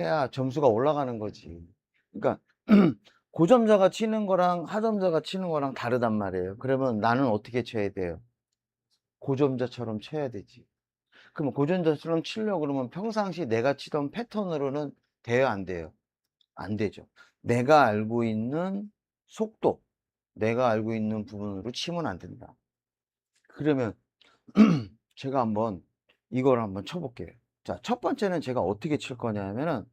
해야 점수가 올라가는 거지. 그러니까 고점자가 치는 거랑 하점자가 치는 거랑 다르단 말이에요. 그러면 나는 어떻게 쳐야 돼요? 고점자처럼 쳐야 되지. 그럼 고점자처럼 치려고 그러면 평상시 내가 치던 패턴으로는 돼요, 안 돼요? 안 되죠. 내가 알고 있는 속도, 내가 알고 있는 부분으로 치면 안 된다. 그러면 제가 한번 이걸 한번 쳐볼게요. 자, 첫 번째는 제가 어떻게 칠 거냐면은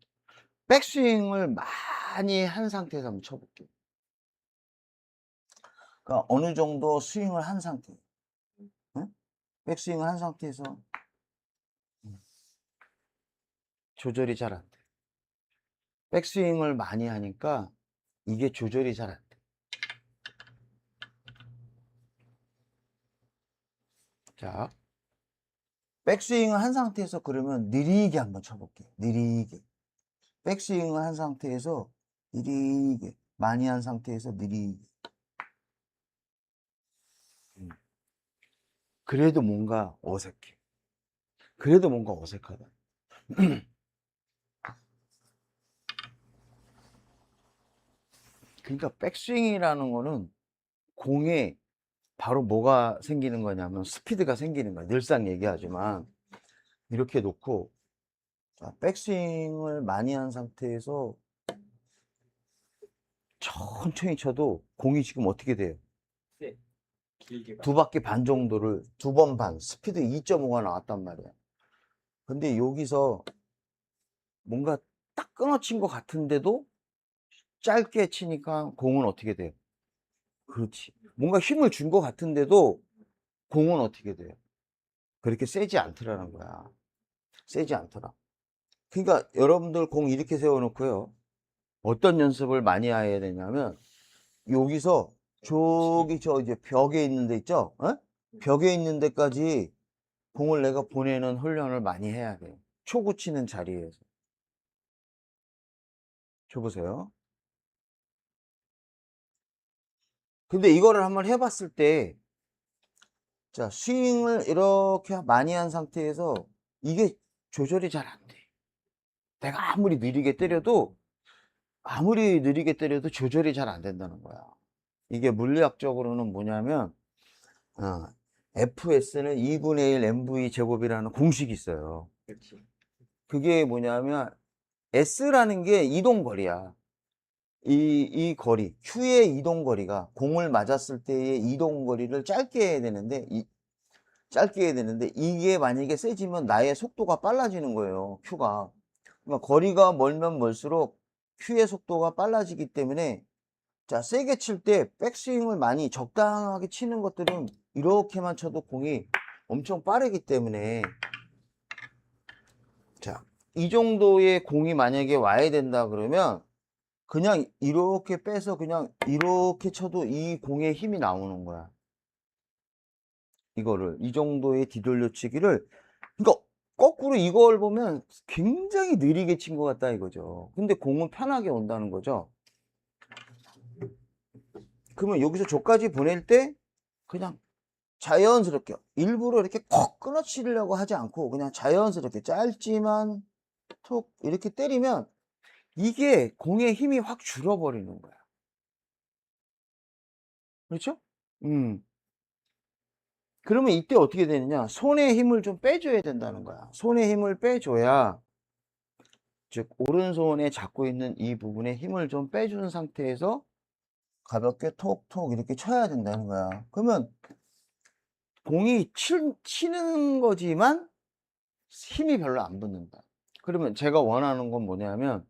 백스윙을 많이 한 상태에서 한번 쳐볼게요. 그러니까 어느 정도 스윙을 한 상태. 응? 백스윙을 한 상태에서 조절이 잘 안 돼. 백스윙을 많이 하니까 이게 조절이 잘 안 돼. 자, 백스윙을 한 상태에서 그러면 느리게 한번 쳐볼게요. 느리게. 백스윙을 한 상태에서 느리게. 많이 한 상태에서 느리게. 그래도 뭔가 어색해. 그래도 뭔가 어색하다. 그러니까 백스윙이라는 거는 공에 바로 뭐가 생기는 거냐면 스피드가 생기는 거야. 늘상 얘기하지만 이렇게 놓고 자, 백스윙을 많이 한 상태에서 천천히 쳐도 공이 지금 어떻게 돼요? 네. 길게 두 바퀴 반 정도를 두 번 반 스피드 2.5가 나왔단 말이야. 근데 여기서 뭔가 딱 끊어친 것 같은데도 짧게 치니까 공은 어떻게 돼요? 그렇지. 뭔가 힘을 준 것 같은데도 공은 어떻게 돼요? 그렇게 세지 않더라는 거야. 세지 않더라. 그러니까 여러분들 공 이렇게 세워놓고요. 어떤 연습을 많이 해야 되냐면 여기서 저기 저 이제 벽에 있는 데 있죠? 어? 벽에 있는 데까지 공을 내가 보내는 훈련을 많이 해야 돼요. 초구 치는 자리에서. 줘보세요. 근데 이거를 한번 해봤을 때, 자, 스윙을 이렇게 많이 한 상태에서 이게 조절이 잘 안 돼. 내가 아무리 느리게 때려도 조절이 잘 안 된다는 거야. 이게 물리학적으로는 뭐냐면, FS는 2분의 1 MV 제곱이라는 공식이 있어요. 그렇지. 그게 뭐냐면, S라는 게 이동거리야. 이 거리, Q의 이동거리가 공을 맞았을 때의 이동거리를 짧게 해야 되는데, 이게 만약에 세지면 나의 속도가 빨라지는 거예요, Q가. 그러니까 거리가 멀면 멀수록 Q의 속도가 빨라지기 때문에, 자, 세게 칠 때 백스윙을 많이 적당하게 치는 것들은 이렇게만 쳐도 공이 엄청 빠르기 때문에, 자, 이 정도의 공이 만약에 와야 된다 그러면 그냥 이렇게 빼서 그냥 이렇게 쳐도 이 공의 힘이 나오는 거야. 이거를 이 정도의 뒤돌려치기를, 그러니까 거꾸로 이걸 보면 굉장히 느리게 친 것 같다 이거죠. 근데 공은 편하게 온다는 거죠. 그러면 여기서 저까지 보낼 때 그냥 자연스럽게 일부러 이렇게 콕 끊어치려고 하지 않고 그냥 자연스럽게 짧지만 톡 이렇게 때리면 이게 공의 힘이 확 줄어버리는 거야. 그렇죠? 그러면 이때 어떻게 되느냐? 손에 힘을 좀 빼줘야 된다는 거야. 손에 힘을 빼줘야, 즉 오른손에 잡고 있는 이 부분에 힘을 좀 빼주는 상태에서 가볍게 톡톡 이렇게 쳐야 된다는 거야. 그러면 공이 치는 거지만 힘이 별로 안 붙는다. 그러면 제가 원하는 건 뭐냐면,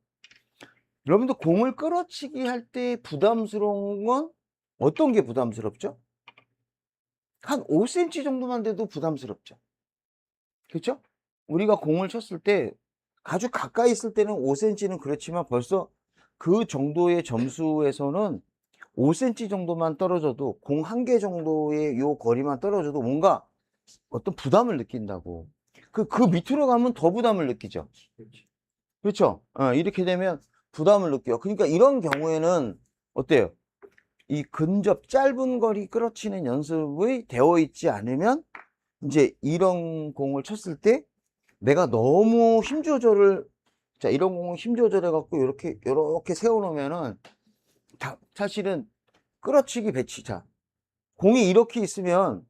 여러분들 공을 끌어치기 할 때 부담스러운 건 어떤 게 부담스럽죠? 한 5cm 정도만 돼도 부담스럽죠. 그렇죠? 우리가 공을 쳤을 때 아주 가까이 있을 때는 5cm는 그렇지만 벌써 그 정도의 점수에서는 5cm 정도만 떨어져도 공 한 개 정도의 요 거리만 떨어져도 뭔가 어떤 부담을 느낀다고. 그 밑으로 가면 더 부담을 느끼죠. 그렇죠? 이렇게 되면 부담을 느껴요. 그러니까 이런 경우에는 어때요? 이 근접 짧은 거리 끌어치는 연습이 되어 있지 않으면 이제 이런 공을 쳤을 때 내가 너무 힘 조절을 자, 이런 공을 힘 조절해갖고 이렇게 세워놓으면은 사실은 끌어치기 배치. 자, 공이 이렇게 있으면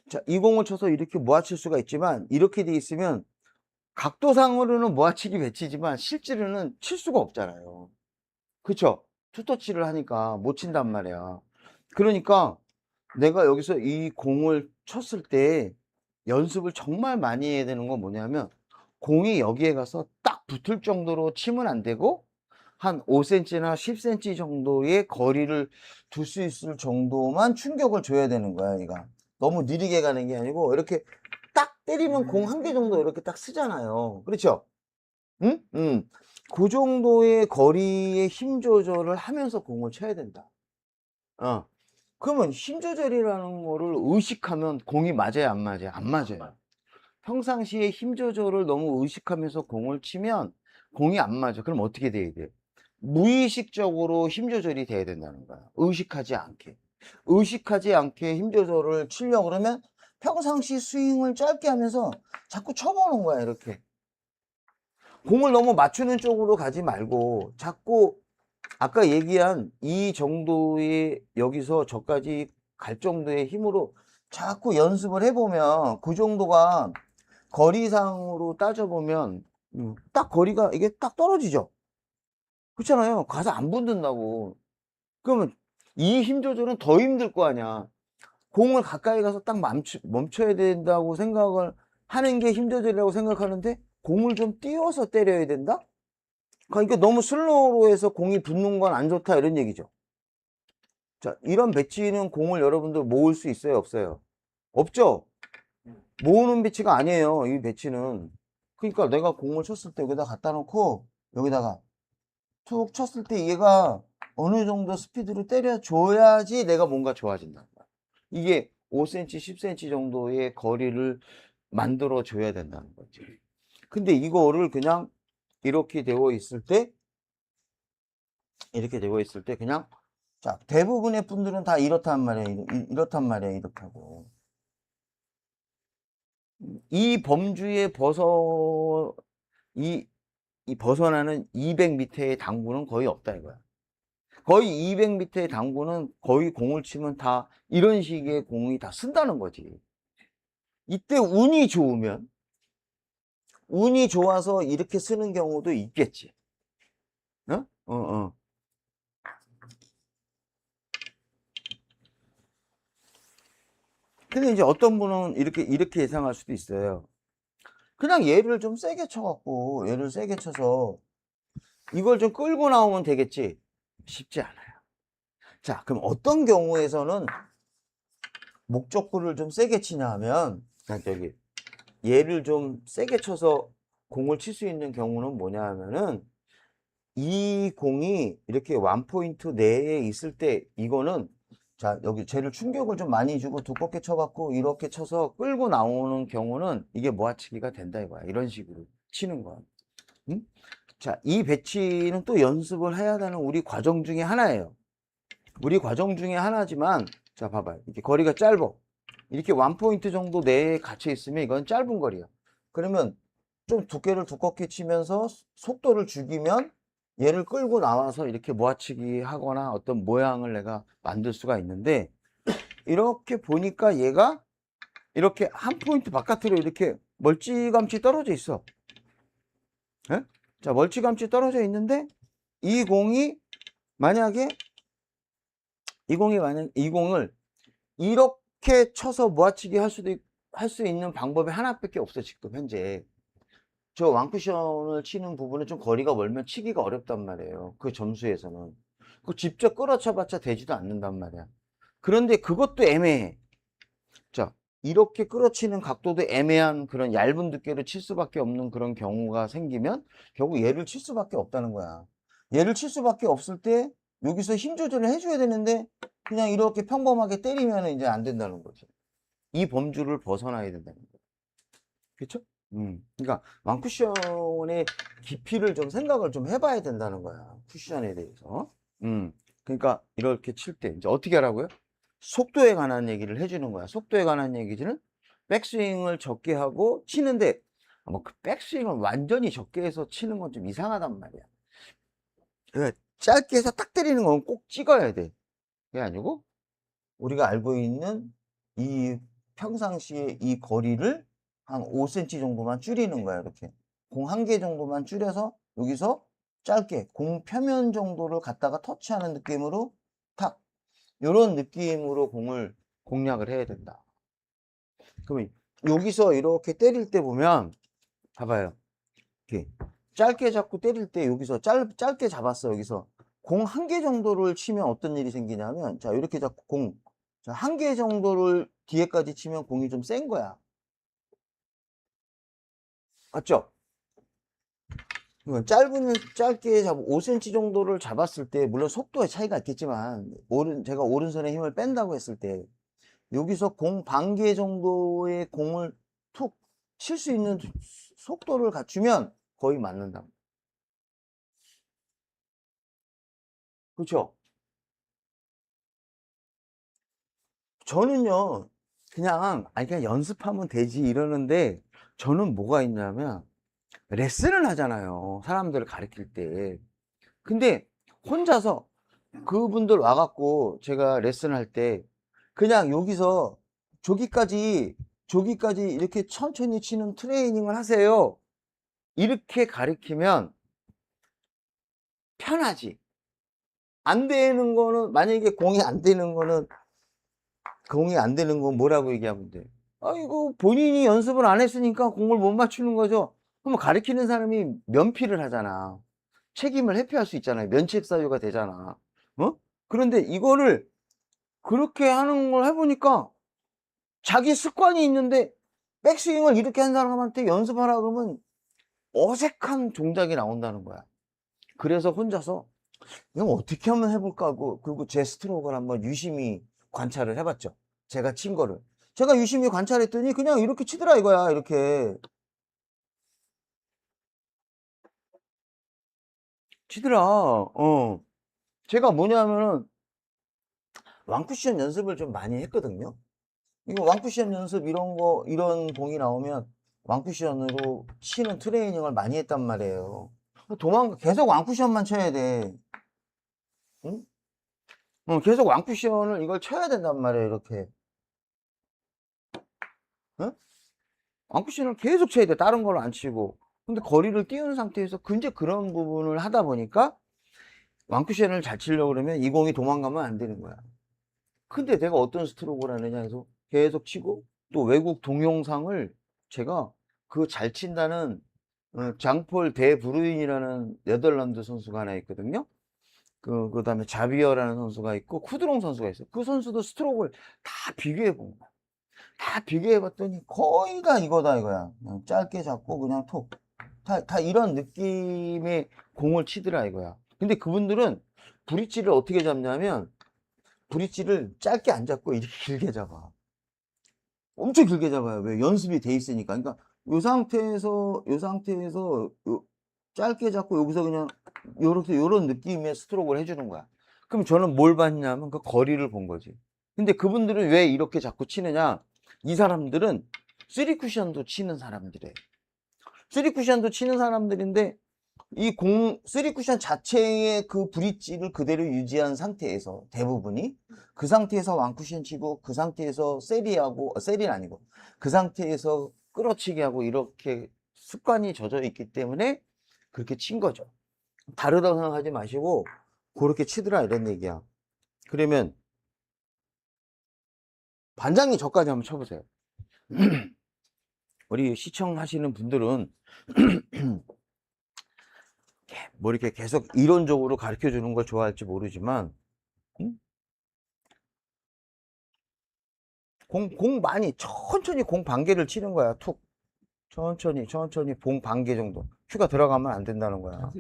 자, 이 공을 쳐서 이렇게 모아칠 수가 있지만 이렇게 돼 있으면 각도상으로는 모아치기 배치지만 실제로는 칠 수가 없잖아요. 그쵸? 투터치를 하니까 못 친단 말이야. 그러니까 내가 여기서 이 공을 쳤을 때 연습을 정말 많이 해야 되는 건 뭐냐면 공이 여기에 가서 딱 붙을 정도로 치면 안 되고 한 5cm나 10cm 정도의 거리를 둘 수 있을 정도만 충격을 줘야 되는 거야, 얘가. 너무 느리게 가는 게 아니고 이렇게 딱 때리면 공 한 개 정도 이렇게 딱 쓰잖아요. 그렇죠? 응? 그 정도의 거리의 힘 조절을 하면서 공을 쳐야 된다. 그러면 힘 조절이라는 거를 의식하면 공이 맞아요, 안 맞아요? 안 맞아요. 평상시에 힘 조절을 너무 의식하면서 공을 치면 공이 안 맞아. 그럼 어떻게 돼야 돼? 무의식적으로 힘 조절이 돼야 된다는 거야. 의식하지 않게. 의식하지 않게 힘 조절을 치려고 그러면 평상시 스윙을 짧게 하면서 자꾸 쳐보는 거야, 이렇게. 공을 너무 맞추는 쪽으로 가지 말고 자꾸 아까 얘기한 이 정도의 여기서 저까지 갈 정도의 힘으로 자꾸 연습을 해보면 그 정도가 거리상으로 따져보면 딱 거리가 이게 딱 떨어지죠. 그렇잖아요. 가서 안 붙는다고. 그러면 이 힘 조절은 더 힘들 거 아니야. 공을 가까이 가서 딱 멈춰야 된다고 생각을 하는 게 힘 조절이라고 생각하는데 공을 좀 띄워서 때려야 된다? 그러니까 너무 슬로우로 해서 공이 붙는 건 안 좋다 이런 얘기죠. 자, 이런 배치는 공을 여러분들 모을 수 있어요, 없어요? 없죠? 모으는 배치가 아니에요, 이 배치는. 그러니까 내가 공을 쳤을 때 여기다 갖다 놓고 여기다가 툭 쳤을 때 얘가 어느 정도 스피드로 때려줘야지 내가 뭔가 좋아진다. 이게 5cm, 10cm 정도의 거리를 만들어 줘야 된다는 거지. 근데 이거를 그냥 이렇게 되어 있을 때 그냥 자, 대부분의 분들은 다 이렇단 말이에요. 이렇단 말이에요. 이렇게 하고. 이 범주에 이 벗어나는 200m의 당구는 거의 없다 이거야. 거의 200m의 당구는 거의 공을 치면 다 이런 식의 공이 다 쓴다는 거지. 이때 운이 좋아서 이렇게 쓰는 경우도 있겠지. 어? 근데 이제 어떤 분은 이렇게 예상할 수도 있어요. 그냥 얘를 좀 세게 쳐갖고, 얘를 세게 쳐서 이걸 좀 끌고 나오면 되겠지? 쉽지 않아요. 자, 그럼 어떤 경우에서는 목적구를 좀 세게 치냐 하면, 저기, 얘를 좀 세게 쳐서 공을 칠 수 있는 경우는 뭐냐 하면은, 이 공이 이렇게 원포인트 내에 있을 때, 이거는, 자, 여기 쟤를 충격을 좀 많이 주고 두껍게 쳐갖고, 이렇게 쳐서 끌고 나오는 경우는 이게 모아치기가 된다 이거야. 이런 식으로 치는 거야. 응? 자, 이 배치는 또 연습을 해야 되는 우리 과정 중에 하나예요. 우리 과정 중에 하나지만, 자, 봐봐요. 이렇게 거리가 짧아. 이렇게 원포인트 정도 내에 갇혀 있으면 이건 짧은 거리야. 그러면 좀 두께를 두껍게 치면서 속도를 죽이면 얘를 끌고 나와서 이렇게 모아치기 하거나 어떤 모양을 내가 만들 수가 있는데, 이렇게 보니까 얘가 이렇게 한 포인트 바깥으로 이렇게 멀찌감치 떨어져 있어. 예? 자, 멀찌감치 떨어져 있는데, 이 공이 만약에 이 공을 이렇게 쳐서 모아치기 할 수 있는 방법이 하나밖에 없어, 지금 현재. 저 왕쿠션을 치는 부분은 좀 거리가 멀면 치기가 어렵단 말이에요. 그 점수에서는. 그 직접 끌어쳐봤자 되지도 않는단 말이야. 그런데 그것도 애매해. 자, 이렇게 끌어치는 각도도 애매한 그런 얇은 두께로 칠 수밖에 없는 그런 경우가 생기면 결국 얘를 칠 수밖에 없다는 거야. 얘를 칠 수밖에 없을 때 여기서 힘 조절을 해줘야 되는데 그냥 이렇게 평범하게 때리면 이제 안 된다는 거죠. 이 범주를 벗어나야 된다는 거죠. 그렇죠? 그러니까 왕쿠션의 깊이를 좀 생각을 좀 해봐야 된다는 거야. 쿠션에 대해서. 그러니까 이렇게 칠 때 이제 어떻게 하라고요? 속도에 관한 얘기를 해주는 거야. 속도에 관한 얘기는 백스윙을 적게 하고 치는데 뭐 그 백스윙을 완전히 적게 해서 치는 건 좀 이상하단 말이야. 그러니까 짧게 해서 딱 때리는 건 꼭 찍어야 돼. 그게 아니고 우리가 알고 있는 이 평상시에 이 거리를 한 5cm 정도만 줄이는 거야. 이렇게 공 한 개 정도만 줄여서 여기서 짧게 공 표면 정도를 갖다가 터치하는 느낌으로 탁 요런 느낌으로 공을 공략을 해야 된다. 그러면 여기서 이렇게 때릴 때 보면 봐봐요. 이렇게 짧게 잡고 때릴 때 여기서 짧게 잡았어. 여기서 공 한 개 정도를 치면 어떤 일이 생기냐면 자 이렇게 잡고 공 한 개 정도를 뒤에까지 치면 공이 좀 센 거야. 맞죠? 이건 짧게 잡고 5cm 정도를 잡았을 때 물론 속도의 차이가 있겠지만 제가 오른손에 힘을 뺀다고 했을 때 여기서 공 반 개 정도의 공을 툭 칠 수 있는 속도를 갖추면 거의 맞는다. 그렇죠? 저는요, 그냥 연습하면 되지 이러는데, 저는 뭐가 있냐면, 레슨을 하잖아요. 사람들을 가르칠 때. 근데 혼자서 그분들 와갖고 제가 레슨을 할 때, 그냥 여기서 저기까지 이렇게 천천히 치는 트레이닝을 하세요. 이렇게 가르치면 편하지. 안 되는 거는, 만약에 공이 안 되는 건 뭐라고 얘기하면 돼? 아이고, 본인이 연습을 안 했으니까 공을 못 맞추는 거죠. 그러면 가르치는 사람이 면피를 하잖아. 책임을 회피할 수 있잖아요. 면책 사유가 되잖아. 어? 그런데 이거를 그렇게 하는 걸 해보니까 자기 습관이 있는데 백스윙을 이렇게 한 사람한테 연습하라 그러면 어색한 동작이 나온다는 거야. 그래서 혼자서 이거 어떻게 한번 해볼까 하고 그리고 제 스트로크를 한번 유심히 관찰을 해봤죠. 제가 친 거를. 제가 유심히 관찰했더니 그냥 이렇게 치더라 이거야. 이렇게 치더라. 제가 뭐냐면은 왕쿠션 연습을 좀 많이 했거든요. 이거 왕쿠션 연습 이런 공이 나오면 왕쿠션으로 치는 트레이닝을 많이 했단 말이에요. 계속 왕쿠션만 쳐야 돼. 응? 계속 왕쿠션을 이걸 쳐야 된단 말이에요. 이렇게. 응? 왕쿠션을 계속 쳐야 돼. 다른 걸 안 치고. 근데 거리를 띄운 상태에서 이제 그런 부분을 하다 보니까 왕쿠션을 잘 치려고 그러면 이 공이 도망가면 안 되는 거야. 근데 내가 어떤 스트로크를 하느냐 해서 계속 치고 또 외국 동영상을 제가 그 잘 친다는 장폴 데 브루인이라는 네덜란드 선수가 하나 있거든요. 그다음에 자비어라는 선수가 있고 쿠드롱 선수가 있어요. 그 선수도 스트로크를 다 비교해 본 거야. 다 비교해 봤더니 거의 다 이거다 이거야. 그냥 짧게 잡고 그냥 톡. 다 이런 느낌의 공을 치더라 이거야. 근데 그분들은 브릿지를 어떻게 잡냐면 브릿지를 짧게 안 잡고 이렇게 길게 잡아. 엄청 길게 잡아요. 왜? 연습이 돼 있으니까. 그러니까 요 짧게 잡고 여기서 그냥 요런 느낌의 스트로크를 해주는 거야. 그럼 저는 뭘 봤냐면 그 거리를 본 거지. 근데 그분들은 왜 이렇게 자꾸 치느냐? 이 사람들은 쓰리 쿠션도 치는 사람들이에요. 쓰리 쿠션도 치는 사람들인데 쓰리 쿠션 자체의 그 브릿지를 그대로 유지한 상태에서 대부분이 그 상태에서 왕 쿠션 치고 그 상태에서 세리는 아니고 그 상태에서 끌어치기 하고 이렇게 습관이 젖어 있기 때문에 그렇게 친 거죠. 다르다고 생각하지 마시고 그렇게 치더라 이런 얘기야. 그러면 반장님 저까지 한번 쳐보세요. 우리 시청하시는 분들은 뭐 이렇게 계속 이론적으로 가르쳐 주는 걸 좋아할지 모르지만 응? 공 많이 천천히 공 반개를 치는 거야. 툭 천천히 공 반개 정도. 큐가 들어가면 안 된다는 거야.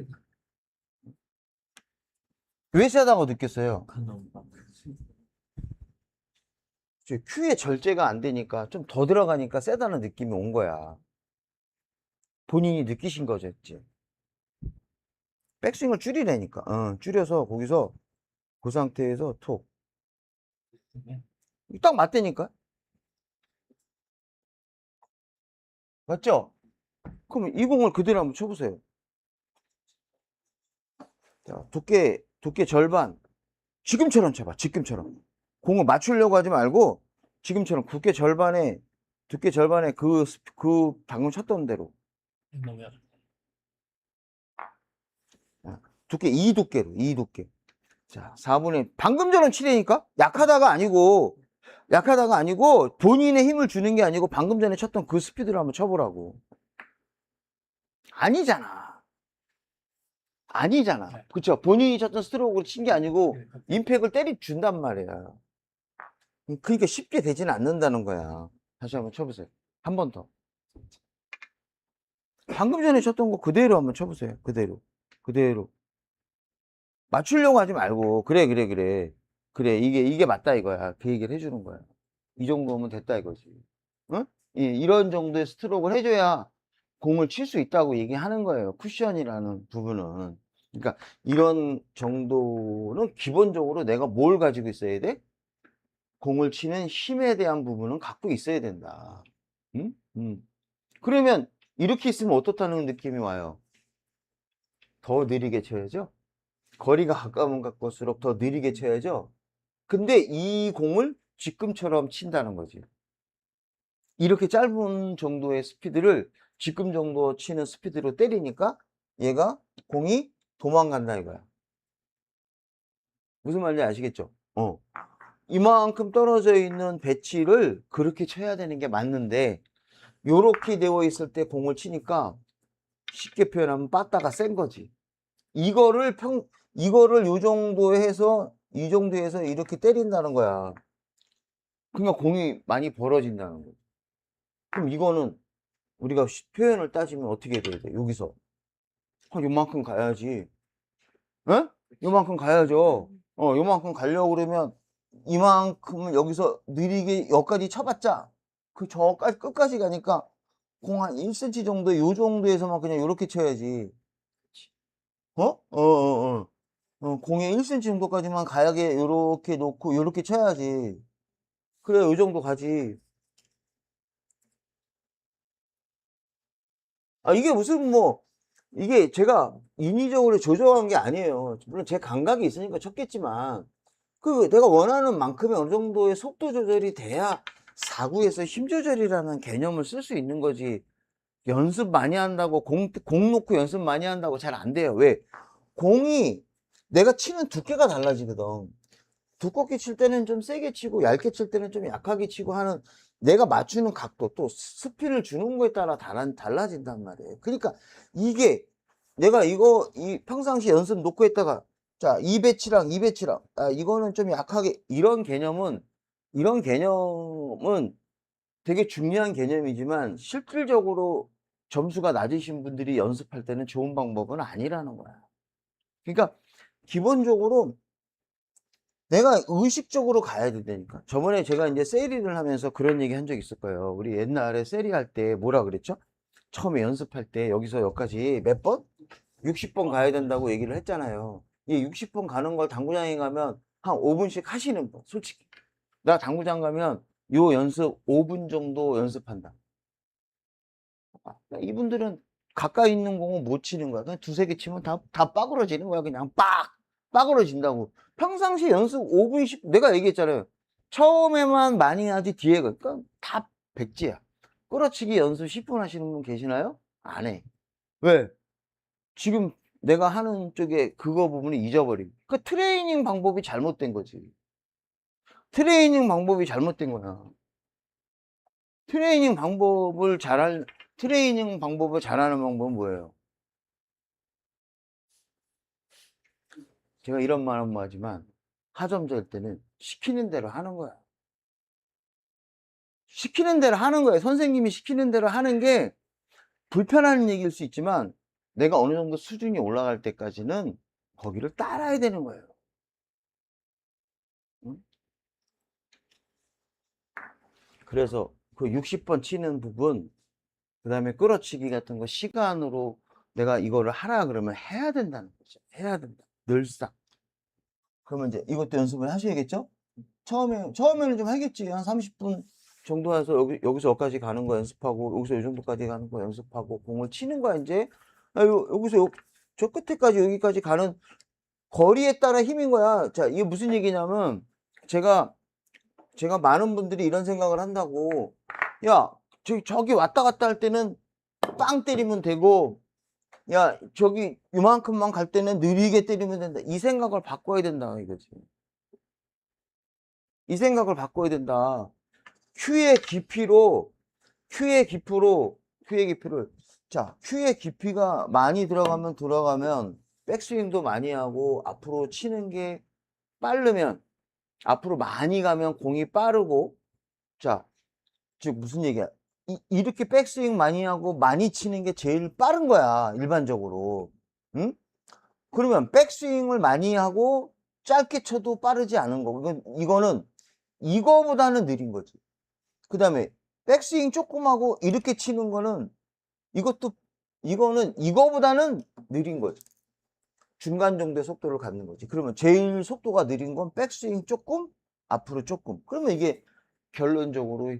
왜 세다고 느꼈어요? 큐의 절제가 안 되니까 좀 더 들어가니까 세다는 느낌이 온 거야. 본인이 느끼신 거겠지. 백스윙을 줄이라니까. 줄여서 거기서 그 상태에서 톡. 딱 맞다니까. 맞죠? 그러면 이 공을 그대로 한번 쳐보세요. 자, 두께 절반. 지금처럼 쳐봐. 지금처럼. 공을 맞추려고 하지 말고 지금처럼 두께 절반에 그 방금 쳤던 대로. 자, 이 두께. 자, 4분의 방금 전은 7이니까 약하다가 아니고 본인의 힘을 주는 게 아니고 방금 전에 쳤던 그 스피드를 한번 쳐보라고. 아니잖아. 네. 그쵸? 본인이 쳤던 스트로크를 친 게 아니고 임팩을 준단 말이야. 그러니까 쉽게 되지는 않는다는 거야. 다시 한번 쳐보세요. 한 번 더. 방금 전에 쳤던 거 그대로 한번 쳐보세요. 그대로. 맞추려고 하지 말고 그래 이게 맞다 이거야. 그 얘기를 해주는 거야. 이 정도면 됐다 이거지. 응? 이런 정도의 스트로크를 해줘야 공을 칠 수 있다고 얘기하는 거예요. 쿠션이라는 부분은. 그러니까 이런 정도는 기본적으로 내가 뭘 가지고 있어야 돼? 공을 치는 힘에 대한 부분은 갖고 있어야 된다. 응? 그러면 이렇게 있으면 어떻다는 느낌이 와요? 더 느리게 쳐야죠. 거리가 가까우면 가까울수록 더 느리게 쳐야죠. 근데 이 공을 지금처럼 친다는 거지. 이렇게 짧은 정도의 스피드를 지금 정도 치는 스피드로 때리니까 얘가 공이 도망간다 이거야. 무슨 말인지 아시겠죠? 이만큼 떨어져 있는 배치를 그렇게 쳐야 되는 게 맞는데 요렇게 되어 있을 때 공을 치니까 쉽게 표현하면 빠따가 센 거지. 이거를 요 정도 해서 이 정도에서 이렇게 때린다는 거야. 그러니까 공이 많이 벌어진다는 거지. 그럼 이거는 우리가 표현을 따지면 어떻게 돼야 돼? 여기서 한 요만큼 가야지. 에? 요만큼 가야죠. 요만큼 가려고 그러면 이만큼은 여기서 느리게 여기까지 쳐봤자 그 저까지 끝까지 가니까 공 한 1cm 정도 요 정도에서만 그냥 요렇게 쳐야지. 공에 1cm 정도까지만 가야게 요렇게 놓고 요렇게 쳐야지. 그래 요 정도 가지. 이게 무슨 이게 제가 인위적으로 조정한 게 아니에요. 물론 제 감각이 있으니까 쳤겠지만 내가 원하는 만큼의 어느 정도의 속도 조절이 돼야 사구에서 힘 조절이라는 개념을 쓸 수 있는 거지. 연습 많이 한다고 공 놓고 연습 많이 한다고 잘 안 돼요. 왜? 공이 내가 치는 두께가 달라지거든. 두껍게 칠 때는 좀 세게 치고 얇게 칠 때는 좀 약하게 치고 하는 내가 맞추는 각도 또 스핀을 주는 거에 따라 달라진단 말이에요. 그러니까 이게 내가 평상시 연습 놓고 했다가 자, 이 배치랑 이거는 좀 약하게 이런 개념은 되게 중요한 개념이지만 실질적으로 점수가 낮으신 분들이 연습할 때는 좋은 방법은 아니라는 거야. 그러니까 기본적으로 내가 의식적으로 가야 된다니까. 저번에 제가 이제 세리를 하면서 그런 얘기 한 적 있을 거예요. 우리 옛날에 세리 할 때 뭐라 그랬죠? 처음에 연습할 때 여기서 여기까지 몇 번? 60번 가야 된다고 얘기를 했잖아요. 이 60번 가는 걸 당구장에 가면 한 5분씩 하시는 분, 솔직히. 나 당구장 가면 요 연습 5분 정도 연습한다. 이분들은 가까이 있는 공은 못 치는 거야. 그냥 두세 개 치면 다 빠그러지는 거야. 그냥 빠그러진다고. 평상시 연습 5분, 10분, 내가 얘기했잖아요. 처음에만 많이 하지 뒤에, 그러니까 다 백지야. 끌어치기 연습 10분 하시는 분 계시나요? 안 해. 왜? 지금 내가 하는 쪽에 그거 부분을 잊어버리고. 그 트레이닝 방법이 잘못된 거지. 트레이닝 방법이 잘못된 거야. 트레이닝 방법을 잘하는 방법은 뭐예요? 제가 이런 말 한번 하지만 하점될 때는 시키는 대로 하는 거야. 시키는 대로 하는 거예요. 선생님이 시키는 대로 하는 게 불편한 얘기일 수 있지만 내가 어느 정도 수준이 올라갈 때까지는 거기를 따라야 되는 거예요. 응? 그래서 그 60번 치는 부분, 그 다음에 끌어치기 같은 거 시간으로 내가 이거를 하라 그러면 해야 된다는 거죠. 해야 된다. 늘상. 그러면 이제 이것도 연습을 하셔야겠죠? 처음에는 좀 하겠지. 한 30분 정도 해서 여기서 여기까지 가는 거 연습하고, 여기서 이 정도까지 가는 거 연습하고, 공을 치는 거야, 이제. 여기서 저 끝에까지 여기까지 가는 거리에 따라 힘인 거야. 자, 이게 무슨 얘기냐면, 제가 많은 분들이 이런 생각을 한다고, 야, 저기 왔다 갔다 할 때는 빵 때리면 되고, 야, 저기 요만큼만 갈 때는 느리게 때리면 된다. 이 생각을 바꿔야 된다, 이거지. 이 생각을 바꿔야 된다. 큐의 깊이로, 자, 큐의 깊이가 많이 들어가면, 백스윙도 많이 하고, 앞으로 치는 게 빠르면, 앞으로 많이 가면 공이 빠르고, 자, 즉, 무슨 얘기야? 이렇게 백스윙 많이 하고, 많이 치는 게 제일 빠른 거야, 일반적으로. 응? 그러면 백스윙을 많이 하고, 짧게 쳐도 빠르지 않은 거. 이거는, 이거보다는 느린 거지. 그 다음에 백스윙 조금 하고 이렇게 치는 거는 이거는 이거보다는 느린 거지. 중간 정도의 속도를 갖는 거지. 그러면 제일 속도가 느린 건 백스윙 조금, 앞으로 조금. 그러면 이게 결론적으로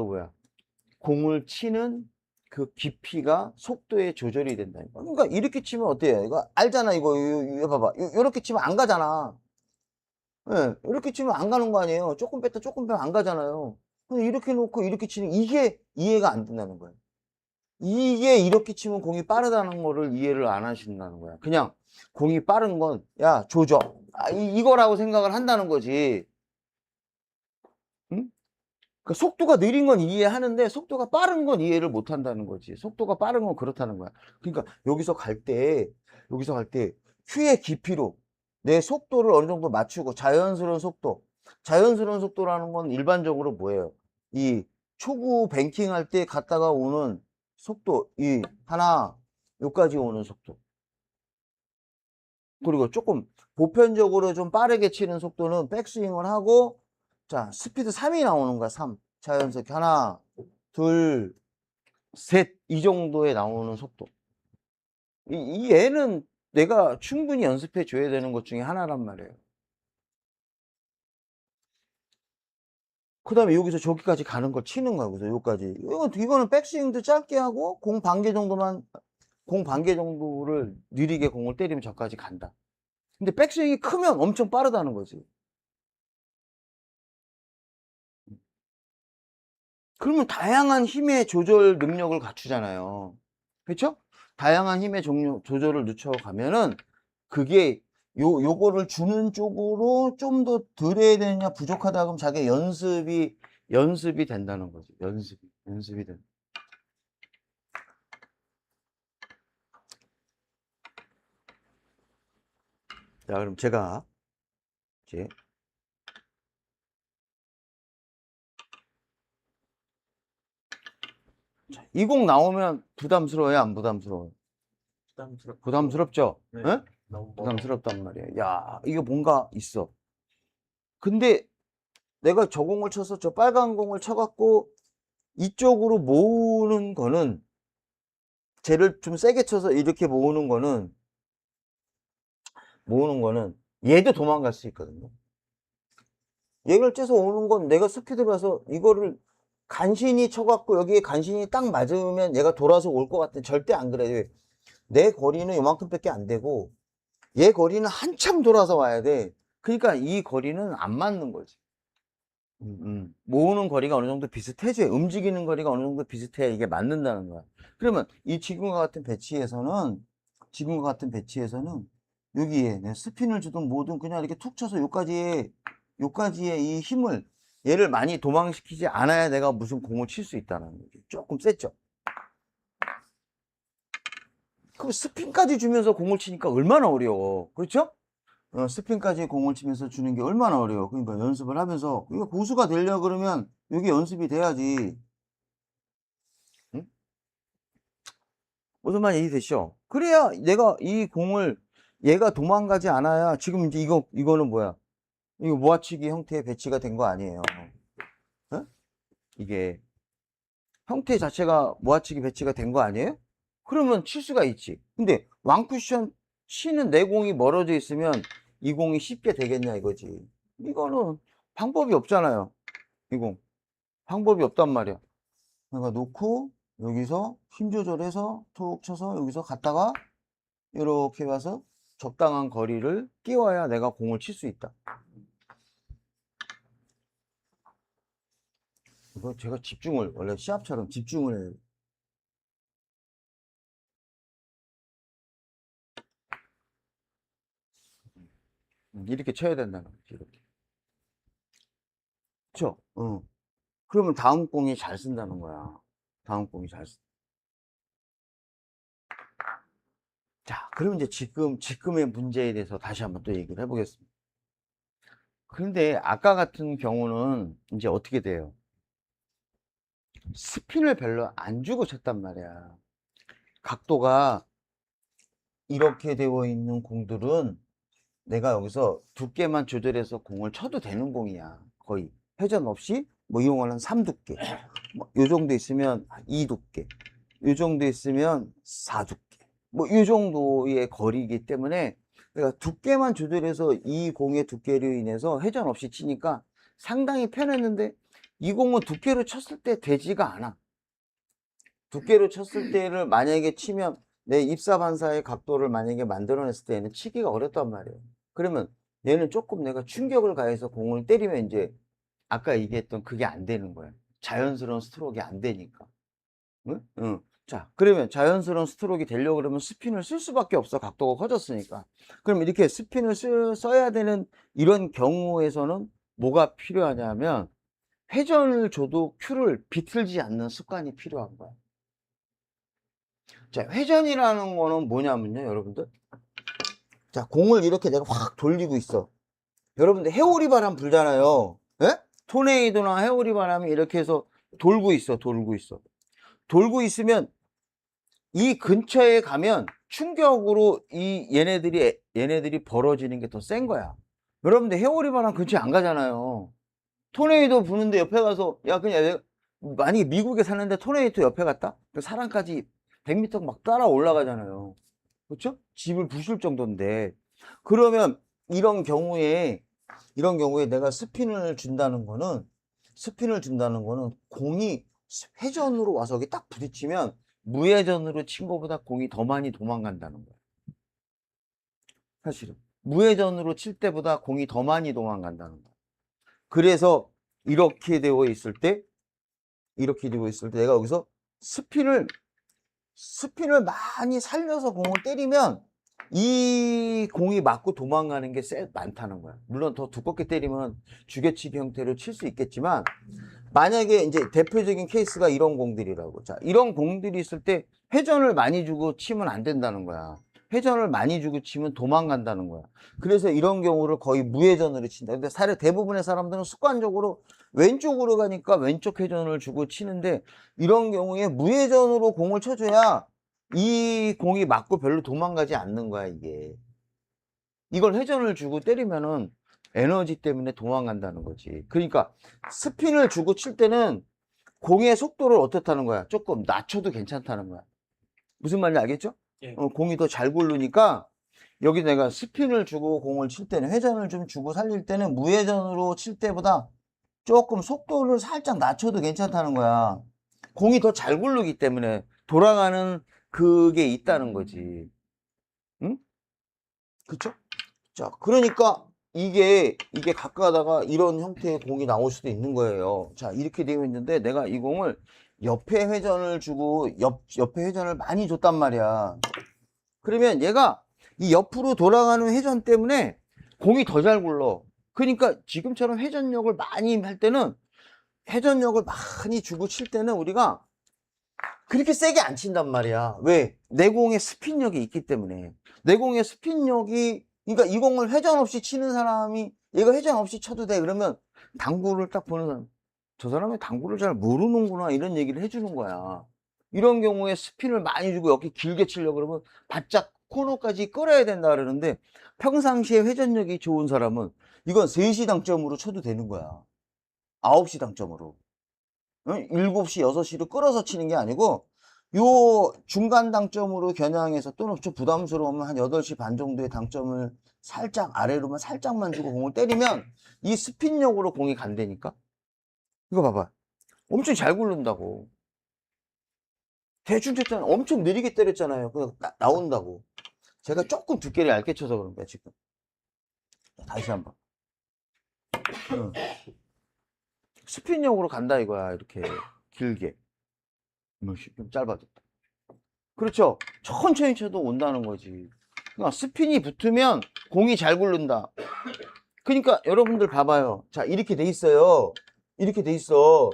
뭐야? 공을 치는 그 깊이가 속도에 조절이 된다. 그러니까 이렇게 치면 어때요? 이거 알잖아. 이거 봐봐. 이렇게 치면 안 가잖아. 예, 이렇게 치면 안 가는 거 아니에요. 조금 뺐다 조금 빼면 안 가잖아요. 근데 이렇게 놓고 이렇게 치는 이게 이해가 안 된다는 거예요. 이게 이렇게 치면 공이 빠르다는 거를 이해를 안 하신다는 거야. 그냥 공이 빠른 건 야 조져. 이거라고 생각을 한다는 거지. 응? 그 속도가 느린 건 이해하는데 속도가 빠른 건 이해를 못 한다는 거지. 속도가 빠른 건 그렇다는 거야. 그러니까 여기서 갈 때 큐의 깊이로 내 속도를 어느 정도 맞추고 자연스러운 속도라는 건 일반적으로 뭐예요? 이 초구 뱅킹 할 때 갔다가 오는 속도, 요까지 오는 속도. 그리고 조금 보편적으로 좀 빠르게 치는 속도는 백스윙을 하고, 자, 스피드 3이 나오는 거야, 3. 자연스럽게 하나, 둘, 셋. 이 정도에 나오는 속도. 이 얘는 내가 충분히 연습해 줘야 되는 것 중에 하나란 말이에요. 그 다음에 여기서 저기까지 가는 걸 치는 거야. 그래서 여기까지. 이거는 백스윙도 짧게 하고, 공 반개 정도를 느리게 공을 때리면 저까지 간다. 근데 백스윙이 크면 엄청 빠르다는 거지. 그러면 다양한 힘의 조절 능력을 갖추잖아요. 그렇죠? 다양한 힘의 조절을 늦춰가면은 그게 요거를 주는 쪽으로 좀 더 덜 해야 되느냐 부족하다 그러면 자기 연습이 된다는 거지. 연습이 된다. 자, 그럼 제가 이제 이 공 나오면 부담스러워요, 안 부담스러워요? 부담스럽죠? 네. 예? 너무 부담스럽단 말이에요. 야, 이거 뭔가 있어. 근데 내가 저 공을 쳐서 저 빨간 공을 쳐갖고 이쪽으로 모으는 거는 쟤를 좀 세게 쳐서 이렇게 모으는 거는 얘도 도망갈 수 있거든요. 얘를 째서 오는 건 내가 스피드라서 이거를 간신히 쳐갖고 여기에 간신히 딱 맞으면 얘가 돌아서 올 것 같아. 절대 안 그래. 내 거리는 요만큼밖에 안 되고 얘 거리는 한참 돌아서 와야 돼. 그러니까 이 거리는 안 맞는 거지. 모으는 거리가 어느 정도 비슷해져. 움직이는 거리가 어느 정도 비슷해야 이게 맞는다는 거야. 그러면 이 지금과 같은 배치에서는 여기에 내 스핀을 주든 뭐든 그냥 이렇게 툭 쳐서 요까지의 이 힘을 얘를 많이 도망시키지 않아야 내가 무슨 공을 칠 수 있다는 거지. 조금 셌죠. 그럼 스핀까지 주면서 공을 치니까 얼마나 어려워. 그렇죠? 스핀까지 공을 치면서 주는 게 얼마나 어려워. 그러니까 연습을 하면서, 이거 고수가 되려 그러면 이게 연습이 돼야지. 응? 무슨 말 이해되시죠? 그래야 내가 이 공을 얘가 도망가지 않아야 지금 이제 이거는 뭐야? 이거 모아치기 형태의 배치가 된 거 아니에요. 어? 이게 형태 자체가 모아치기 배치가 된 거 아니에요? 그러면 칠 수가 있지. 근데 왕쿠션 치는 내 공이 멀어져 있으면 이 공이 쉽게 되겠냐 이거지. 이거는 방법이 없잖아요. 이 공. 방법이 없단 말이야. 그러니까 놓고 여기서 힘 조절해서 툭 쳐서 여기서 갔다가 이렇게 와서 적당한 거리를 띄워야 내가 공을 칠 수 있다. 이거 제가 집중을 원래 시합처럼 집중을 해요. 이렇게 쳐야 된다는 거지. 이렇게. 그쵸? 그러면 다음 공이 잘 쓴다는 거야. 다음 공이 잘 쓴. 자, 그러면 이제 지금의 문제에 대해서 다시 한번 또 얘기를 해보겠습니다. 그런데 아까 같은 경우는 이제 어떻게 돼요? 스핀을 별로 안 주고 쳤단 말이야. 각도가 이렇게 되어 있는 공들은 내가 여기서 두께만 조절해서 공을 쳐도 되는 공이야. 거의 회전 없이 뭐 이용하는 3두께, 뭐 요 정도 있으면 2두께, 요 정도 있으면 4두께, 뭐 요 정도의 거리이기 때문에 내가 두께만 조절해서 이 공의 두께로 인해서 회전 없이 치니까 상당히 편했는데 이 공은 두께로 쳤을 때 되지가 않아. 두께로 쳤을 때를 만약에 치면 내 입사 반사의 각도를 만약에 만들어냈을 때는 치기가 어렵단 말이에요. 그러면 얘는 조금 내가 충격을 가해서 공을 때리면 이제 아까 얘기했던 그게 안 되는 거야. 자연스러운 스트로크가 안 되니까. 응? 응. 자, 그러면 자연스러운 스트로크가 되려고 그러면 스핀을 쓸 수밖에 없어. 각도가 커졌으니까. 그럼 이렇게 스핀을 써야 되는 이런 경우에서는 뭐가 필요하냐면 회전을 줘도 큐를 비틀지 않는 습관이 필요한 거야. 자, 회전이라는 거는 뭐냐면요, 여러분들. 자, 공을 이렇게 내가 확 돌리고 있어. 여러분들 해오리 바람 불잖아요. 예? 토네이도나 해오리 바람이 이렇게 해서 돌고 있어. 돌고 있으면 이 근처에 가면 충격으로 얘네들이 벌어지는 게 더 센 거야. 여러분들 해오리 바람 근처에 안 가잖아요. 토네이도 부는데 옆에 가서 야 그냥 내가 만약에 미국에 사는데 토네이도 옆에 갔다? 그 사람까지 100m 막 따라 올라가잖아요. 그렇죠? 집을 부술 정도인데 그러면 이런 경우에 내가 스핀을 준다는 거는 공이 회전으로 와서 여기 딱 부딪히면 무회전으로 친 것보다 공이 더 많이 도망간다는 거야. 사실은 무회전으로 칠 때보다 공이 더 많이 도망간다는 거야. 그래서 이렇게 되어 있을 때 내가 여기서 스핀을 많이 살려서 공을 때리면 이 공이 맞고 도망가는 게 많다는 거야. 물론 더 두껍게 때리면 주개치기 형태로 칠 수 있겠지만 만약에 이제 대표적인 케이스가 이런 공들이라고. 자, 이런 공들이 있을 때 회전을 많이 주고 치면 안 된다는 거야. 회전을 많이 주고 치면 도망간다는 거야. 그래서 이런 경우를 거의 무회전으로 친다. 근데 대부분의 사람들은 습관적으로 왼쪽으로 가니까 왼쪽 회전을 주고 치는데 이런 경우에 무회전으로 공을 쳐줘야 이 공이 맞고 별로 도망가지 않는 거야, 이게. 이걸 회전을 주고 때리면은 에너지 때문에 도망간다는 거지. 그러니까 스핀을 주고 칠 때는 공의 속도를 어떻다는 거야? 조금 낮춰도 괜찮다는 거야. 무슨 말인지 알겠죠? 예. 공이 더 잘 굴르니까 여기 내가 스핀을 주고 공을 칠 때는 회전을 좀 주고 살릴 때는 무회전으로 칠 때보다 조금 속도를 살짝 낮춰도 괜찮다는 거야. 공이 더 잘 굴르기 때문에 돌아가는 그게 있다는 거지. 응? 그쵸? 자, 그러니까 이게 가끔 가다가 이런 형태의 공이 나올 수도 있는 거예요. 자, 이렇게 되어 있는데 내가 이 공을 옆에 회전을 주고 옆에 회전을 많이 줬단 말이야. 그러면 얘가 이 옆으로 돌아가는 회전 때문에 공이 더 잘 굴러. 그러니까 지금처럼 회전력을 많이 할 때는 회전력을 많이 주고 칠 때는 우리가 그렇게 세게 안 친단 말이야. 왜? 내 공에 스핀력이 있기 때문에. 내 공에 스핀력이, 그러니까 이 공을 회전 없이 치는 사람이 얘가 회전 없이 쳐도 돼. 그러면 당구를 딱 보는 사람, 저 사람이 당구를 잘 모르는구나 이런 얘기를 해주는 거야. 이런 경우에 스핀을 많이 주고 여기 길게 치려고 그러면 바짝 코너까지 끌어야 된다 그러는데 평상시에 회전력이 좋은 사람은 이건 3시 당점으로 쳐도 되는 거야. 9시 당점으로. 7시, 6시로 끌어서 치는 게 아니고 요 중간 당점으로 겨냥해서 또는 좀 부담스러우면 한 8시 반 정도의 당점을 살짝 아래로만 살짝만 주고 공을 때리면 이 스핀력으로 공이 간다니까. 이거 봐봐. 엄청 잘 굴른다고. 대충 쳤잖아. 엄청 느리게 때렸잖아요. 그냥 나온다고. 제가 조금 두께를 얇게 쳐서 그런 거야, 지금. 다시 한 번. 응. 스핀력으로 간다 이거야, 이렇게. 길게. 좀 짧아졌다. 그렇죠. 천천히 쳐도 온다는 거지. 그러니까 스핀이 붙으면 공이 잘 굴른다. 그러니까 여러분들 봐봐요. 자, 이렇게 돼 있어요. 이렇게 돼 있어.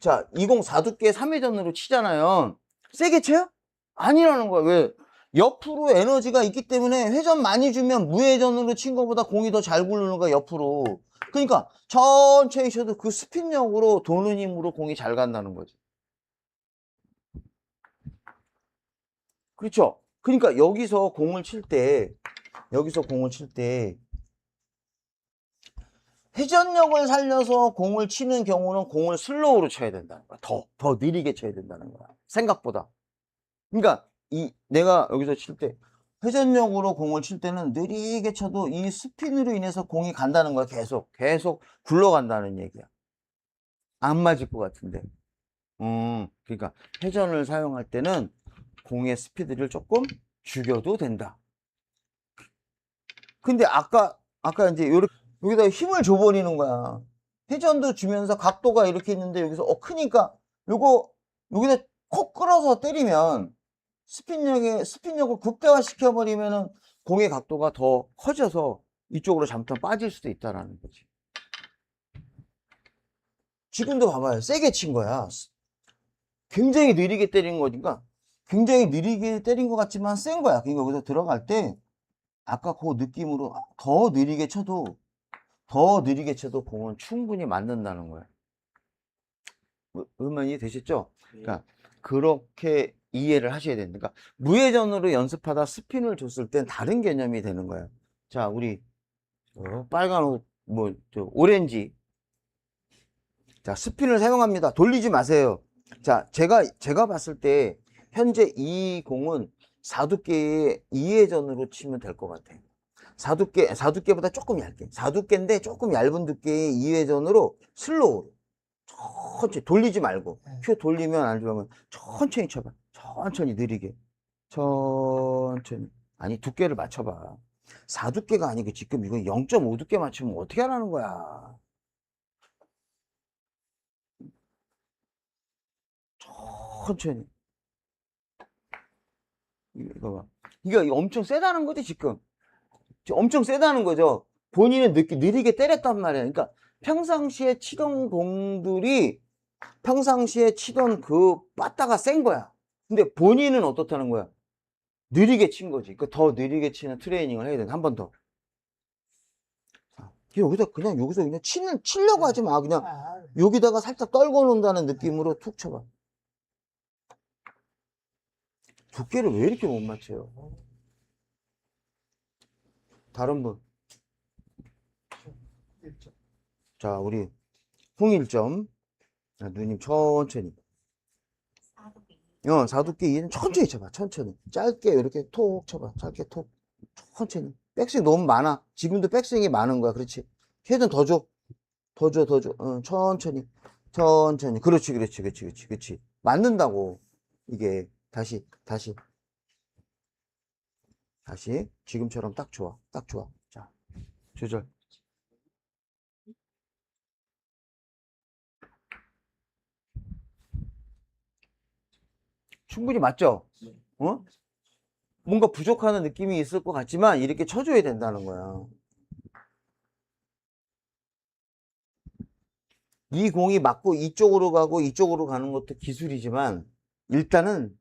자, 20 4두께 3회전으로 치잖아요. 세게 쳐요? 아니라는 거야. 왜? 옆으로 에너지가 있기 때문에 회전 많이 주면 무회전으로 친 것보다 공이 더 잘 굴르는 거야, 옆으로. 그러니까 천천히 쳐도 그 스핀력으로 도는 힘으로 공이 잘 간다는 거지. 그렇죠? 그러니까 여기서 공을 칠 때, 회전력을 살려서 공을 치는 경우는 공을 슬로우로 쳐야 된다는 거야. 더 느리게 쳐야 된다는 거야. 생각보다. 그러니까 내가 여기서 칠 때 회전력으로 공을 칠 때는 느리게 쳐도 이 스핀으로 인해서 공이 간다는 거야. 계속 굴러간다는 얘기야. 안 맞을 것 같은데. 그러니까 회전을 사용할 때는 공의 스피드를 조금 죽여도 된다. 근데 아까 이제 여기다 힘을 줘버리는 거야. 회전도 주면서 각도가 이렇게 있는데 여기서 크니까 여기다 콕 끌어서 때리면 스핀력을 극대화 시켜버리면은 공의 각도가 더 커져서 이쪽으로 잘못하면 빠질 수도 있다라는 거지. 지금도 봐봐요. 세게 친 거야. 굉장히 느리게 때린 거니까 굉장히 느리게 때린 것 같지만 센 거야. 그러니까 여기서 들어갈 때 아까 그 느낌으로 더 느리게 쳐도 공은 충분히 맞는다는 거야. 무슨 말인지 되셨죠? 그러니까 그렇게 이해를 하셔야 됩니다. 그러니까 무회전으로 연습하다 스핀을 줬을 땐 다른 개념이 되는 거예요. 자, 우리 빨간 옷, 오렌지. 자, 스핀을 사용합니다. 돌리지 마세요. 자, 제가 봤을 때 현재 이 공은 4두께의 2회전으로 치면 될 것 같아요. 4두께보다 조금 얇게. 4두께인데 조금 얇은 두께의 2회전으로 슬로우로. 천천히 돌리지 말고. 큐 돌리면 안 좋으면 천천히 쳐봐. 천천히 느리게. 천천히. 아니, 두께를 맞춰봐. 4두께가 아니고 지금 이거 0.5두께 맞추면 어떻게 하라는 거야. 천천히. 이거 봐. 이거 엄청 세다는 거지, 지금. 엄청 세다는 거죠. 본인은 느리게 때렸단 말이야. 그러니까 평상시에 치던 공들이 평상시에 치던 그 빠따가 센 거야. 근데 본인은 어떻다는 거야? 느리게 친 거지. 그 더 느리게 치는 트레이닝을 해야 돼. 한 번 더. 여기서 그냥 치려고 하지 마. 그냥 여기다가 살짝 떨궈 놓는다는 느낌으로 툭 쳐봐. 두께를 왜 이렇게 못 맞춰요? 다른 분. 자, 우리 홍일점. 자, 누님 천천히. 4두께 이해는 천천히 쳐봐. 천천히. 짧게 이렇게 톡 쳐봐. 짧게 톡. 천천히. 백스윙 너무 많아. 지금도 백스윙이 많은 거야. 그렇지. 헤드는 더 줘. 더 줘. 천천히. 천천히. 그렇지. 맞는다고. 이게. 다시. 지금처럼 딱 좋아. 자, 조절. 충분히 맞죠? 어? 뭔가 부족하는 느낌이 있을 것 같지만 이렇게 쳐줘야 된다는 거야. 이 공이 맞고 이쪽으로 가고 이쪽으로 가는 것도 기술이지만 일단은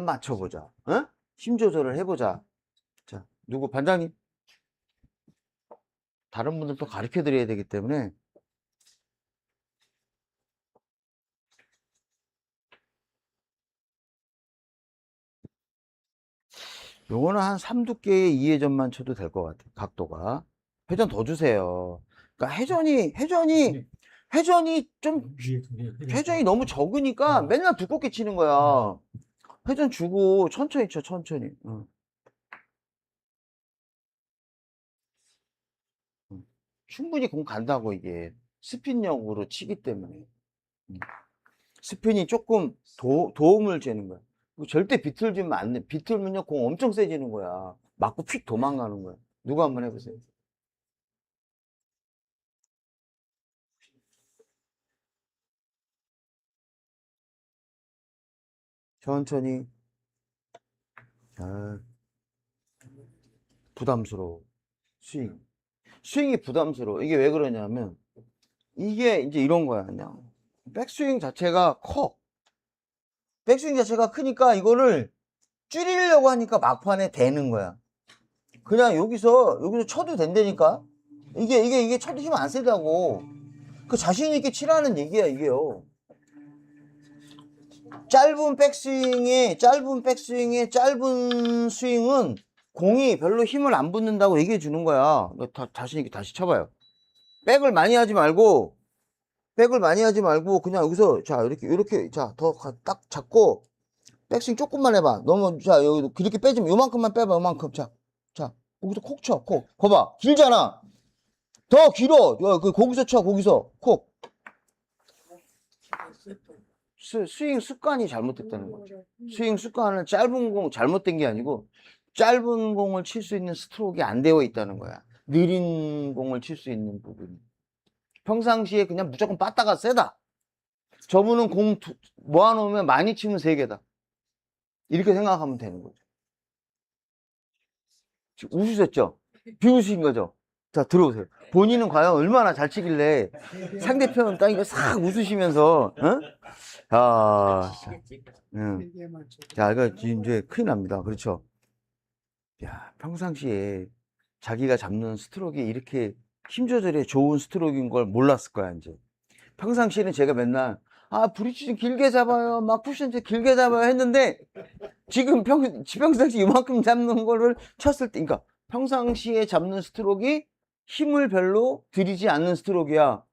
맞춰보자. 어? 힘 조절을 해보자. 자, 누구 반장님? 다른 분들도 가르쳐 드려야 되기 때문에 요거는 한 3두께의 2회전만 쳐도 될 것 같아요. 각도가. 회전 더 주세요. 그러니까 회전이 너무 적으니까 맨날 두껍게 치는 거야. 회전 주고 천천히 쳐, 천천히. 충분히 공 간다고 이게 스핀력으로 치기 때문에. 스핀이 조금 도움을 주는 거야. 절대 비틀주면 안 돼. 비틀면요, 공 엄청 세지는 거야. 맞고 휙 도망가는 거야. 누가 한번 해보세요. 천천히. 아, 부담스러워. 스윙. 스윙이 부담스러워. 이게 왜 그러냐면, 이게 이제 이런 거야, 그냥. 백스윙 자체가 커. 백스윙 자체가 크니까 이거를 줄이려고 하니까 막판에 되는 거야. 그냥 여기서 쳐도 된다니까? 이게 쳐도 힘 안 세다고. 그 자신있게 치라는 얘기야, 이게요. 짧은 백스윙에 짧은 스윙은 공이 별로 힘을 안 붙는다고 얘기해 주는 거야. 자신있게 다시 쳐봐요. 백을 많이 하지 말고, 그냥 여기서, 자, 이렇게, 자, 딱 잡고, 백스윙 조금만 해봐. 너무, 자, 여기 그렇게 빼지면 요만큼만 빼봐, 요만큼. 자, 거기서 콕 쳐, 콕. 거봐, 길잖아. 더 길어. 거기서 쳐, 거기서. 콕. 스윙 습관이 잘못됐다는 거죠. 스윙 습관은 짧은 공, 잘못된 게 아니고, 짧은 공을 칠 수 있는 스트로크가 안 되어 있다는 거야. 느린 공을 칠 수 있는 부분이. 평상시에 그냥 무조건 빠따가 세다. 저분은 공 모아놓으면 많이 치면 3개다. 이렇게 생각하면 되는 거죠. 웃으셨죠? 비웃으신 거죠? 자, 들어오세요. 본인은 과연 얼마나 잘 치길래 상대편 딱 이거 싹 웃으시면서, 어? 아, 자, 이거 이제 큰일 납니다. 그렇죠? 야, 평상시에 자기가 잡는 스트로크가 이렇게 힘 조절에 좋은 스트로크인 걸 몰랐을 거야, 이제. 평상시에는 제가 맨날, 브릿지 좀 길게 잡아요. 막 쿠션 좀 길게 잡아요. 했는데, 지금 평상시 이만큼 잡는 거를 쳤을 때, 그러니까 평상시에 잡는 스트로크가 힘을 별로 들이지 않는 스트로크야.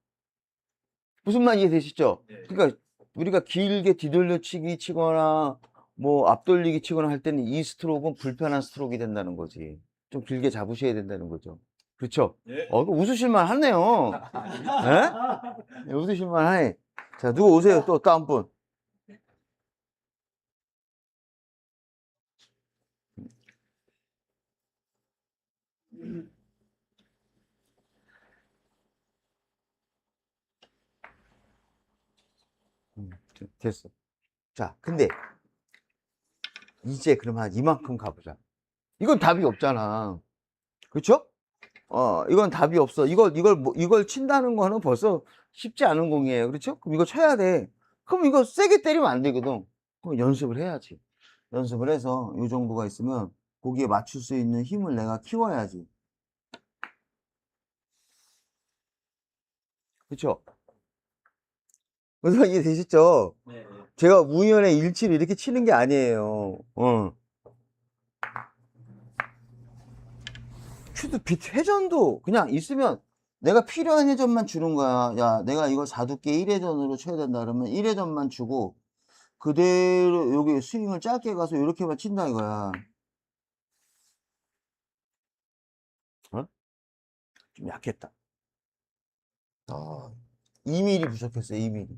무슨 말 이해되시죠? 네. 그러니까 우리가 길게 뒤돌려치기 치거나 뭐 앞돌리기 치거나 할 때는 이 스트로크는 불편한 스트로크가 된다는 거지. 좀 길게 잡으셔야 된다는 거죠. 그렇죠? 네. 웃으실만 하네요. 네? 웃으실만 하네. 자, 누구 오세요? 또 다음 분. 됐어. 자, 근데 이제 그럼 한 이만큼 가보자. 이건 답이 없잖아. 그렇죠? 이건 답이 없어. 이걸 친다는 거는 벌써 쉽지 않은 공이에요. 그렇죠? 그럼 이거 쳐야 돼. 그럼 이거 세게 때리면 안 되거든. 그럼 연습을 해야지. 연습을 해서 이 정도가 있으면 거기에 맞출 수 있는 힘을 내가 키워야지. 그렇죠? 무슨 이해되시죠? 네. 제가 우연의 일치를 이렇게 치는 게 아니에요. 큐도 비트 회전도 그냥 있으면 내가 필요한 회전만 주는 거야. 야, 내가 이거 4두께 1회전으로 쳐야 된다 그러면 1회전만 주고 그대로 여기 스윙을 짧게 가서 이렇게만 친다 이거야. 어? 좀 약했다. 2mm 부족했어, 2mm.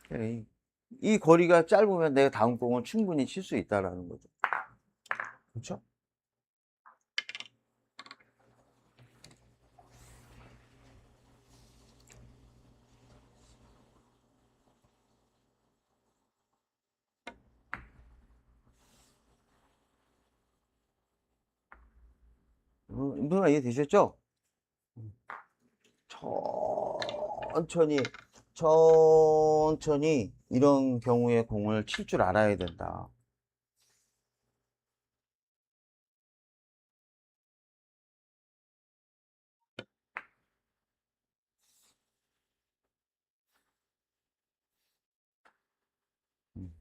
그래. 이 거리가 짧으면 내가 다음 공을 충분히 칠 수 있다라는 거죠. 그렇죠? 누나 이해되셨죠? 천천히 이런 경우에 공을 칠 줄 알아야 된다. 음.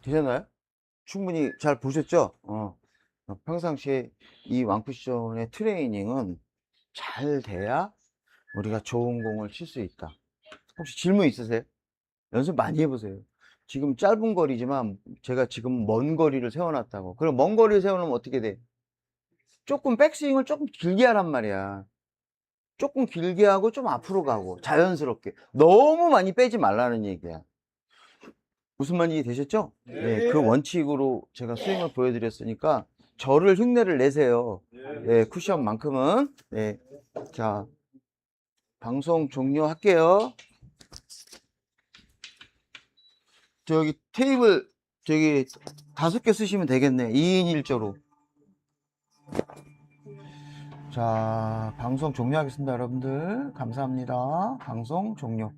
되셨나요? 충분히 잘 보셨죠? 평상시에 이 왕쿠션의 트레이닝은 잘 돼야 우리가 좋은 공을 칠 수 있다. 혹시 질문 있으세요? 연습 많이 해보세요. 지금 짧은 거리지만 제가 지금 먼 거리를 세워놨다고. 그럼 먼 거리를 세워놓으면 어떻게 돼? 조금 백스윙을 조금 길게 하란 말이야. 조금 길게 하고 좀 앞으로 가고 자연스럽게. 너무 많이 빼지 말라는 얘기야. 무슨 말인지 되셨죠? 네, 그 원칙으로 제가 스윙을 보여드렸으니까 저를 흉내를 내세요. 네, 쿠션만큼은. 네. 자, 방송 종료할게요. 저기 테이블 저기 5개 쓰시면 되겠네. 2인 1조로. 자, 방송 종료하겠습니다, 여러분들. 감사합니다. 방송 종료.